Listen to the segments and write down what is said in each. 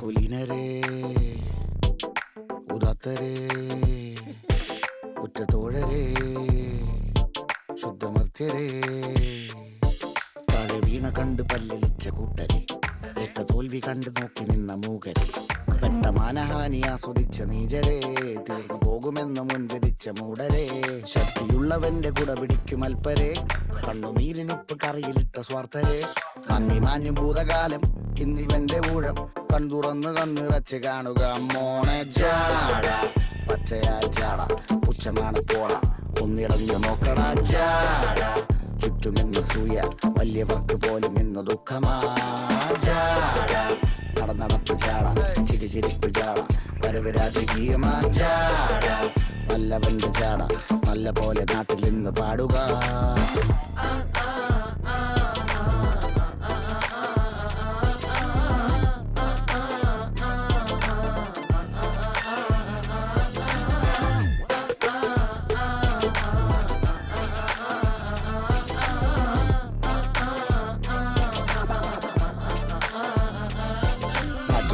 കുലീനരേ ഉദാത്തരേ ഉറ്റതോഴരേ ശുദ്ധമർത്യരേ താഴെ വീണ കണ്ട് പല്ലിളിച്ച കൂട്ടരെ ഏറ്റ തോൽവി കണ്ട് നോക്കി നിന്ന മൂകരെ പെട്ട മാനഹാനി ആസ്വദിച്ച നീചരെ തീർന്നു പോകുമെന്ന് മുൻവിധിച്ച മൂടരെ ശക്തിയുള്ളവന്റെ കുട പിടിക്കും അൽപ്പരെ കണ്ണുനീരിനുപ്പ് കറിയിലിട്ട സ്വാർത്ഥരെ നന്ദി മാഞ്ഞു ഭൂതകാലം ഇന്നിവന്റെ ഊഴം കൺതുറന്ന് കണ്ണിറച്ച് കാണുക മോണെ ജാട പച്ചയാ ജാട പുച്ഛമാണ് പോള ഒന്നിടഞ്ഞു നോക്കണ ജാട ചുറ്റുമെന്ന് സൂയ വലിയവർക്ക് പോലും ഇന്ന് ദുഃഖമാ ജാട നടപ്പ് ജാട ചിരിച്ചിരിപ്പ് ജാട വരവ് രാജകീയമാ ജാട നല്ലവന്റെ ജാട നല്ല പോലെ നാട്ടിൽ നിന്ന് പാടുക.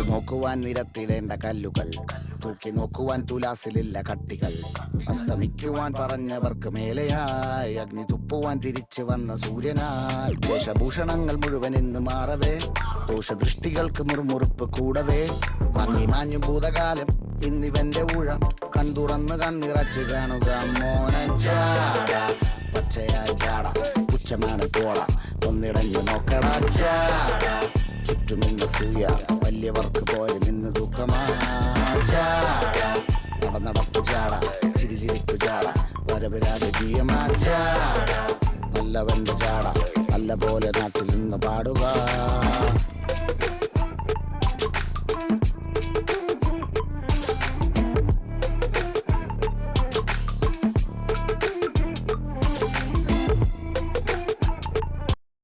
നോക്കുവാൻ നിരത്തിടേണ്ട കല്ലുകൾ തൂക്കി നോക്കുവാൻ തുലാസിലില്ല കട്ടികൾ അസ്തമിക്കുവാൻ പറഞ്ഞവർക്ക് മേലെയായി അഗ്നി തുപ്പുവാൻ തിരിച്ചു വന്ന സൂര്യനായി വേഷഭൂഷണങ്ങൾ മുഴുവൻ ഇന്ന് മാറവേ ദോഷദൃഷ്ടികൾക്ക് മുറുമുറുപ്പ് കൂടവേ മങ്ങി മാഞ്ഞു ഭൂതകാലം ഇന്നിവന്റെ ഊഴം കൺതുറന്ന് കണ്ണിറച്ച് കാണുക മോനെ ജാട പച്ചയാ ജാട പുച്ഛമാണ് പോള ഒന്നിടഞ്ഞു നോക്കട ജാട ചുറ്റുമിന്ന് സൂയ വലിയവർക്ക് പോലും ഇന്ന് ദുഃഖമാ ജാട നടപ്പ് ജാട ചിരിച്ചിരിപ്പ് ജാട വരവ് രാജകീയമാ ജാട നല്ലവന്റെ ജാട നല്ല പോലെ നാട്ടിൽ നിന്ന് പാടുക.